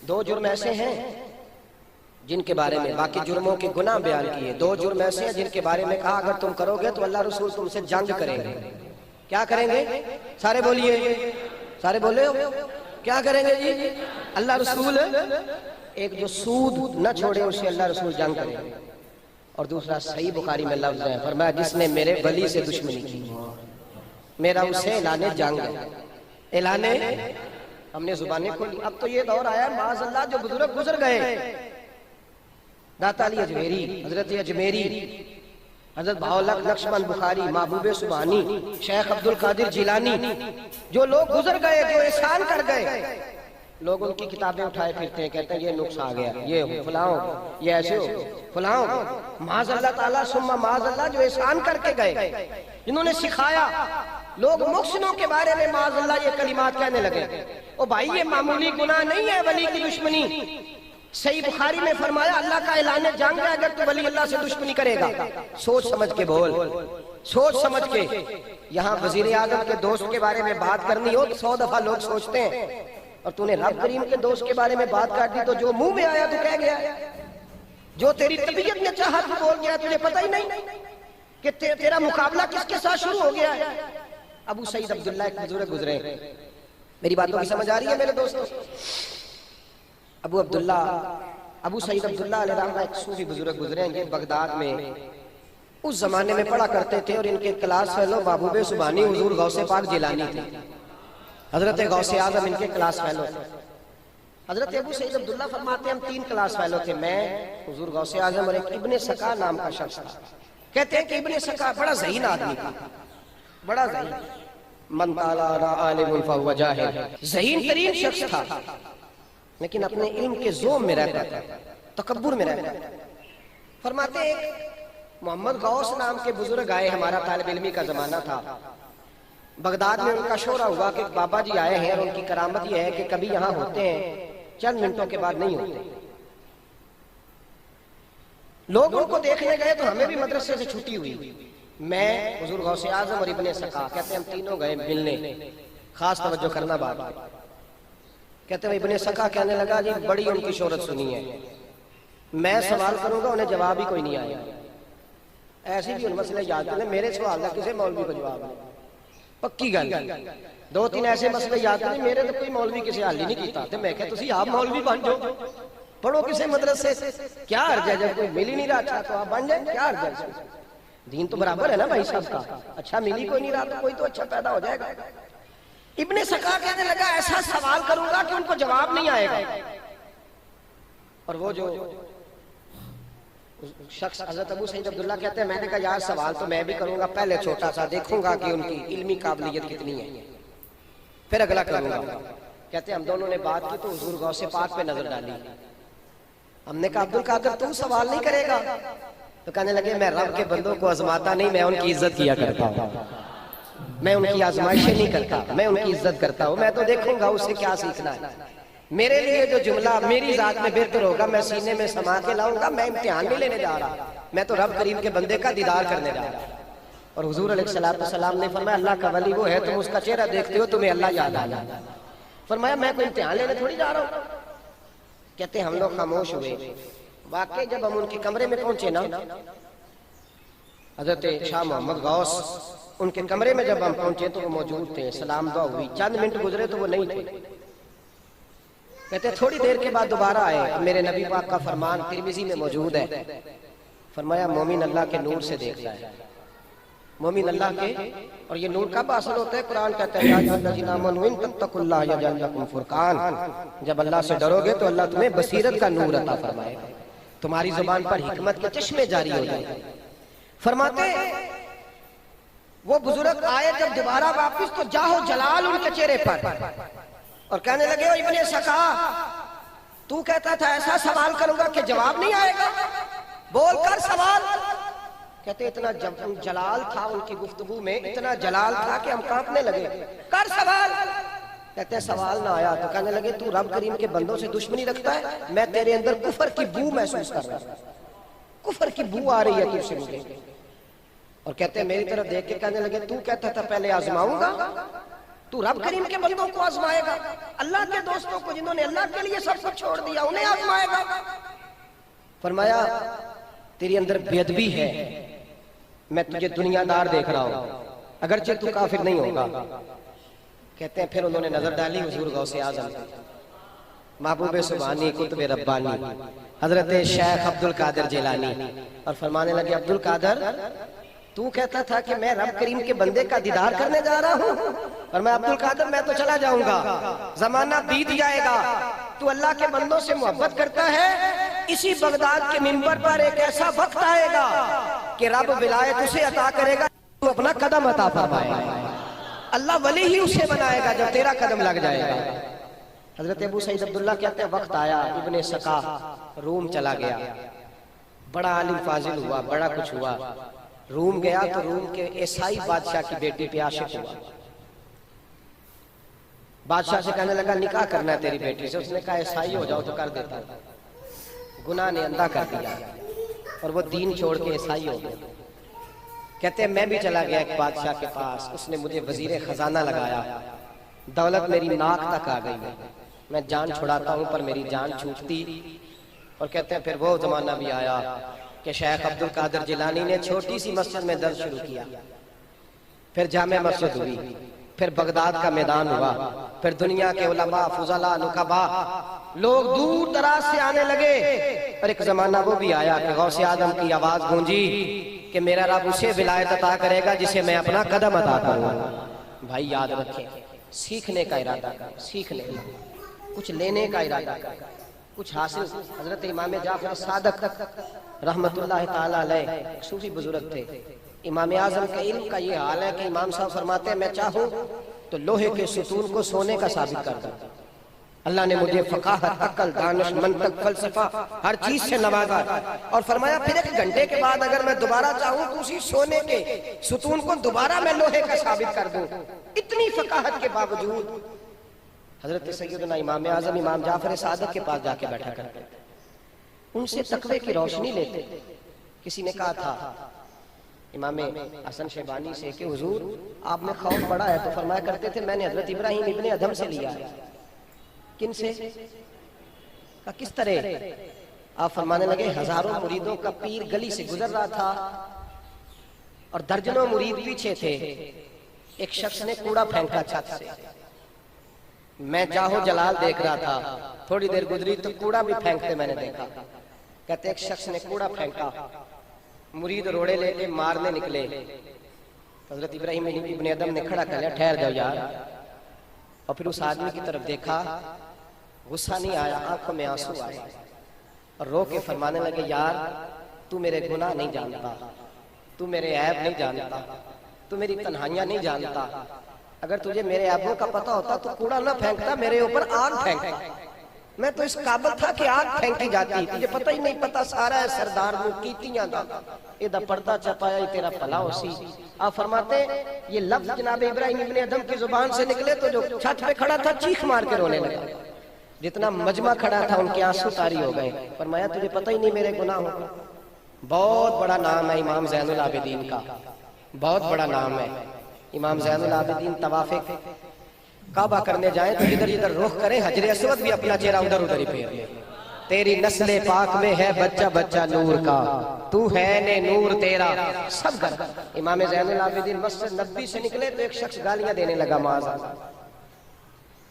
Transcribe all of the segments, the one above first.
دو جرم ایسے ہیں جن کے بارے میں باقی جرموں کے گناہ بیان کیے، دو جرم ایسے ہیں جن کے بارے میں کہا اگر تم کرو گے تو اللہ رسول تم سے جنگ کریں گے۔ کیا کریں گے؟ سارے بولیے، سارے بولے ہو، کیا کریں گے جی؟ اللہ رسول ایک جو سود نہ چھوڑے اسے اللہ رسول جنگ کریں گے، اور دوسرا صحیح بخاری میں لفظ ہے، فرمایا جس نے میرے ولی سے دشمنی کی میرا اسے اعلان جنگ ہے۔ اعلان ہم نے زبانیں کھولی۔ اب تو یہ دور آیا ہے معاذ اللہ جو بزرگ گزر گئے، داتا علی اجمیری، حضرت اجمیری، حضرت بہاؤالحق نقشبند بخاری، محبوب سبحانی، شیخ عبدالقادر جیلانی، جو لوگ گزر گئے، جو احسان کر گئے، لوگ ان کی کتابیں اٹھائے پھرتے ہیں، کہتے ہیں یہ نقص آ گیا، یہ ہو فلاں ہو، یہ ایسے ہو فلاں ہو۔ معاذ اللہ تعالیٰ ثم معاذ اللہ جو احسان کر کے گئے، جنہوں نے سکھایا، لوگ محسنوں کے بارے میں معاذ اللہ یہ کلمات کہنے لگے۔ او بھائی یہ معمولی گناہ نہیں ہے ولی کی دشمنی۔ صحیح بخاری میں فرمایا اللہ کا اعلان جنگ ہے اگر تو ولی اللہ سے دشمنی کرے گا۔ سوچ سمجھ کے بول، سوچ سمجھ کے۔ یہاں وزیر اعظم کے دوست کے بارے میں بات کرنی ہو تو 100 دفعہ لوگ سوچتے ہیں، اور تو نے رب کریم کے دوست کے بارے میں بات کر دی تو جو منہ میں آیا تو کہہ گیا، جو تیری طبیعت نے چاہا تو بول گیا، تجھے پتہ ہی نہیں کہ تیرا مقابلہ کس کے ساتھ شروع ہو گیا ہے۔ ابو سعید عبداللہ ایک بزرگ گزرے، میری باتوں کی سمجھ آ رہی ہے میرے دوستوں؟ ابو سعید عبداللہ علیہ رحمہ ایک صوفی بزرگ گزرے ہیں، یہ بغداد میں اس زمانے میں پڑھا کرتے تھے، اور ان کے کلاس فیلو محبوب سبحانی حضور غوث پاک جیلانی تھے، حضرت غوث اعظم ان کے کلاس فیلو تھے۔ حضرت ابو سعید عبداللہ فرماتے ہیں ہم 3 کلاس فیلو تھے، میں، حضور غوث اعظم اور ایک ابن سکا نام کا شخص تھا۔ کہتے ہیں کہ ابن سکا بڑا ذہین آدمی تھا، بڑا ذہین، من تعالی عالم فہو جاہل، ذہین ترین شخص تھا، لیکن اپنے علم کے زوم میں رہتا تھا، تکبر میں رہتا تھا۔ فرماتے ہیں ایک محمد غوث نام کے بزرگ آئے، ہمارا طالب علمی کا زمانہ تھا، بغداد میں ان کا شورا ہوا کہ بابا جی آئے ہیں، اور ان کی کرامت یہ ہے کہ کبھی یہاں ہوتے ہیں، چند منٹوں کے بعد نہیں ہوتے۔ لوگ ان کو دیکھنے گئے تو ہمیں بھی مدرسے سے چھٹی ہوئی، میں، حضور غوث اعظم اور ابن سکا، کہتے ہیں ہم تینوں گئے ملنے، خاص توجہ کرنا بات ہے۔ کہتے ہیں ابن سکا کہنے لگا جی بڑی ان کی شہرت سنی ہے، میں سوال کروں گا انہیں جواب ہی کوئی نہیں آیا، ایسی بھی ان مسئلے یاد کریں، میرے سوال کا کسی مولوی کو جواب نہیں، پکی گل، 2-3 ایسے مسئلے یاد کریں، میرے تو کوئی مولوی کسی حل ہی نہیں کیتا، تو میں کہتا تسی آپ مولوی بن جاؤ، پڑھو کسی مدرسے سے، کیا عرض ہے، جب کوئی مل ہی نہیں رہا اچھا تو آپ بن جائیں، کیا عرض ہے، دین تو برابر ہے نا بھائی سب کا، اچھا ملی کوئی نہیں رہا تو کوئی تو اچھا پیدا ہو جائے گا۔ ابن سکا کہنے لگا ایسا سوال کروں گا کہ ان کو جواب نہیں آئے گا، اور وہ جو شخص حضرت ابو سعید عبداللہ کہتے ہیں میں نے کہا یار سوال تو میں بھی کروں گا، پہلے چھوٹا سا دیکھوں گا کہ ان کی علمی قابلیت کتنی ہے، پھر اگلا کروں گا۔ کہتے ہیں ہم دونوں نے بات کی تو حضور غوث پاک پہ نظر ڈالی، ہم نے کہا عبدالقادر تو سوال نہیں کرے گا؟ تو کہنے لگے میں رب کے بندوں کو آزماتا نہیں، میں ان کی عزت کیا کرتا ہوں، میں ان کی آزمائشیں نہیں کرتا، میں ان کی عزت کرتا ہوں، میں تو دیکھوں گا اس سے کیا سیکھنا ہے، میرے لیے جو جملہ میری ذات میں بہتر ہوگا میں سینے میں سما کے لاؤں گا، میں امتحان نہیں لینے جا رہا، میں تو رب کریم کے بندے کا دیدار کرنے جا رہا۔ اور حضور علیہ السلام نے فرمایا اللہ کا ولی وہ ہے تم اس کا چہرہ دیکھتے ہو تمہیں اللہ یاد آ جاتا ہے۔ فرمایا میں کوئی امتحان لینے تھوڑی جا رہا ہوں۔ کہتے ہیں ہم لوگ خاموش ہوئے، واقعی جب ہم ان کے کمرے میں پہنچے نا، حضرت شاہ محمد غوث ان کے کمرے میں جب ہم پہنچے تو وہ موجود تھے، سلام دعا ہوئی، چند منٹ گزرے تو وہ نہیں تھے۔ کہتے ہیں تھوڑی دیر کے بعد دوبارہ آئے، اب میرے نبی پاک کا فرمان ترمذی میں موجود ہے، فرمایا مومن اللہ کے نور سے دیکھتا ہے، مومن اللہ کے، اور یہ نور کب حاصل ہوتا ہے؟ قرآن کہتا ہے یا ایھا الذین آمنوا ان تتقوا اللہ یجعل لکم فرقان، جب اللہ سے ڈرو گے تو اللہ تمہیں بصیرت کا نور عطا فرمائے گا، تمہاری زبان پر حکمت کے چشمے جاری ہو جائیں گے۔ فرماتے وہ بزرگ آئے جب دوبارہ واپس تو جاہو جلال ان کے چہرے پر، اور کہنے لگے ابن سکا تو کہتا تھا ایسا سوال کروں گا کہ جواب نہیں آئے گا، بول کر سوال۔ کہتے اتنا جلال تھا ان کی گفتگو میں، اتنا جلال تھا کہ ہم کانپنے لگے، کر سوال۔ کہتے سوال نہ آیا تو کہنے لگے تو رب کریم کے بندوں سے دشمنی رکھتا ہے، میں تیرے اندر کفر کی بو محسوس کر رہا ہوں، کفر کی بو آ رہی ہے تجھ سے مجھے۔ اور کہتے ہیں میری طرف دیکھ کے کہنے لگے تو کہتا تھا پہلے آزماؤں گا، تو رب کریم کے بندوں کو آزمائے گا، اللہ کے دوستوں کو جنہوں نے اللہ کے لیے سب کچھ چھوڑ دیا انہیں آزمائے گا۔ فرمایا تیری اندر بے ادبی ہے، میں تجھے دنیا دار دیکھ رہا ہوں، اگرچہ تو کافر نہیں ہوگا۔ کہتے ہیں پھر انہوں نے نظر ڈالی حضور غوث اعظم محبوب سبحانی قطب ربانی حضرت شیخ عبد القادر جیلانی، اور فرمانے لگے عبد القادر تو کہتا تھا کہ میں رب کریم کے بندے کا دیدار کرنے جا رہا ہوں، اور میں عبد القادر میں تو چلا جاؤں گا، زمانہ بیت جائے گا، تو اللہ کے بندوں سے محبت کرتا ہے، اسی بغداد کے منبر پر ایک ایسا وقت آئے گا کہ رب ولایت اسے عطا کرے گا، تو اپنا قدم عطا فرمائے گا، اللہ ولی ہی اسے بنائے گا جب تیرا قدم لگ جائے گا۔ حضرت ابو سعید عبداللہ کہتے ہیں وقت آیا، ابن سقا روم چلا گیا، بڑا عالم فاضل ہوا، بڑا کچھ ہوا، روم گیا تو روم کے عیسائی بادشاہ کی بیٹی پہ عاشق ہوا، بادشاہ سے کہنے لگا نکاح کرنا ہے تیری بیٹی سے، اس نے کہا عیسائی ہو جاؤ تو کر دیتا، گناہ نے اندھا کر دیا اور وہ دین چھوڑ کے عیسائی ہو گئے۔ کہتے ہیں میں بھی چلا گیا ایک بادشاہ کے پاس، اس نے مجھے وزیر خزانہ لگایا، دولت میری ناک تک آ گئی ہے، میں جان چھڑاتا ہوں پر میری جان چھوٹتی، اور کہتے ہیں پھر وہ زمانہ بھی آیا کہ شیخ عبد القادر جیلانی نے چھوٹی سی مسجد میں درس شروع کیا، پھر جامع مسجد ہوئی، پھر بغداد کا میدان ہوا، پھر دنیا کے علماء فضلاء نقبا لوگ دور دراز سے آنے لگے، اور ایک زمانہ وہ بھی آیا کہ غوث اعظم کی آواز گونجی کہ میرا رب اسے ولایت عطا کرے گا جسے میں اپنا قدم عطا کروں گا۔ بھائی یاد رکھیں، سیکھنے کا ارادہ کر، سیکھنے کا، کچھ لینے کا ارادہ کر، کچھ حاصل۔ حضرت امام جعفر صادق رحمت اللہ تعالیٰ علیہ ایک صوفی بزرگ تھے، امام اعظم کے علم کا یہ حال ہے کہ امام صاحب فرماتے ہیں میں چاہوں تو لوہے کے ستون کو سونے کا ثابت کر دوں، اللہ نے مجھے فقاہت، عقل، دانش، منطق، فلسفہ ہر چیز سے نوازا، اور فرمایا پھر ایک گھنٹے کے بعد اگر میں دوبارہ چاہوں تو اسی سونے کے ستون کو دوبارہ میں لوہے کا ثابت کر دوں۔ اتنی فقاہت کے باوجود حضرت سیدنا امام اعظم امام جعفر صادق کے پاس جا کے بیٹھا کرتے تھے، ان سے تقوی کی روشنی لیتے۔ کسی نے کہا تھا امام حسن شیبانی سے کہ حضور آپ میں خوف بڑا ہے، تو فرمایا کرتے تھے میں نے حضرت ابراہیم ابن ادھم سے لیا ہے۔ کن سے؟ کہا کس طرح؟ آپ فرمانے لگے ہزاروں مریدوں کا پیر گلی سے گزر رہا تھا اور درجنوں مرید پیچھے تھے، ایک شخص نے کوڑا پھینکا چھت سے، میں جاہو جلال دیکھ رہا تھا، تھوڑی دیر گزری تو کوڑا بھی پھینکتے میں نے دیکھا۔ کہتے ایک شخص نے کوڑا پھینکا، مرید روڑے لے کے مارنے نکلے، حضرت ابراہیم ابن ادھم نے کھڑا کر لیا ٹھہر جاؤ یار، اور پھر اس آدمی کی طرف دیکھا، غصہ نہیں آیا، آنکھوں میں آنسو آئے، اور رو کے فرمانے لگے یار تو میرے گناہ نہیں جانتا، تو میرے عیب نہیں جانتا، تو میری تنہائیاں نہیں جانتا، اگر تجھے میرے عیبوں کا پتہ ہوتا تو کوڑا نہ پھینکتا، میرے اوپر آگ پھینکتا، میں تو اس قابل تھا کہ آگ پھینکی جاتی، تجھے پتہ ہی نہیں، پتہ سارا ہے سردار نو کیتیاں دا ایدہ پردہ چپایا ہی تیرا پلا ہو سی۔ آپ فرماتے ہیں یہ لفظ جناب ابراہیم ابن ادھم کی زبان سے نکلے تو جو چھت پہ کھڑا تھا چیخ مار کے رونے لگا، جتنا مجمع کھڑا تھا ان کے آنسو طاری ہو گئے۔ فرمایا تجھے پتہ ہی نہیں میرے گناہوں کا۔ بہت بڑا نام ہے امام زین العابدین کا، بہت بڑا نام ہے امام زین العابدین۔ طواف کعبہ کرنے جائیں تو ادھر ادھر رخ کریں، حجر اسود بھی اپنا چہرہ ادھر ادھر ہی پھیر لیں، تیری نسل پاک میں ہے بچہ بچہ نور کا، تو ہے نے نور تیرا سب گر۔ امام زین العابدین مسجد نبوی سے نکلے تو ایک شخص گالیاں دینے لگا، معاذ اللہ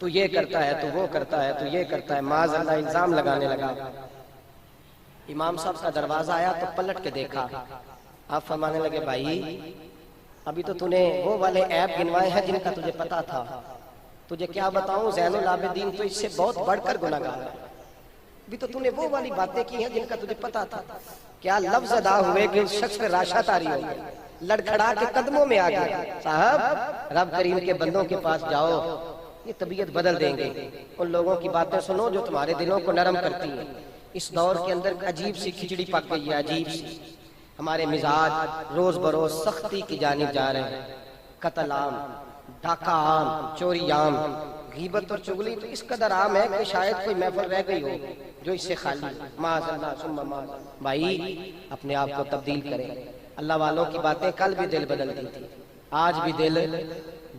تو یہ کرتا ہے، تو وہ کرتا ہے، تو یہ کرتا ہے، معاذ اللہ الزام لگانے لگا۔ امام صاحب کا دروازہ آیا تو پلٹ کے دیکھا، آپ فرمانے لگے بھائی ابھی تو نے وہ والے عیب گنوائے ہیں جن کا تجھے پتا تھا، تجھے کیا بتاؤں زین العابدین تو اس سے بہت بڑھ کر گناہ گار ہے، ابھی تو نے وہ والی باتیں کی ہیں جن کا تجھے پتا تھا۔ کیا لفظ ادا ہوئے کہ اس شخص پہ راشا طاری ہو گئی، لڑکھڑا کے قدموں میں آ گیا، صاحب رب کریم کے بندوں کے پاس جاؤ، یہ طبیعت بدل دیں گے، ان لوگوں کی باتیں سنو جو تمہارے دلوں کو نرم کرتی ہیں۔ اس دور کے اندر عجیب سی کھچڑی پک گئی ہے، عجیب سی، ہمارے مزاج روز بروز سختی کی جانب جا رہے ہیں، قتل عام، ڈاکہ عام، چوری عام، غیبت اور چغلی تو اس قدر عام ہے کہ شاید کوئی محفل رہ گئی ہو جو اس سے خالی، معاذ اللہ ثم معاذ۔ بھائی اپنے آپ کو تبدیل کریں، اللہ والوں کی باتیں کل بھی دل بدل دی تھی، آج بھی دل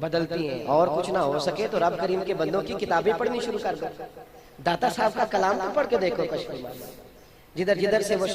بدلتی ہیں، اور کچھ نہ ہو سکے تو رب کریم کے بندوں کی کتابیں پڑھنی شروع کر دو. داتا صاحب کا کلام تو پڑھ کے دیکھو کشف المعانی. جدھر جدھر سے وہ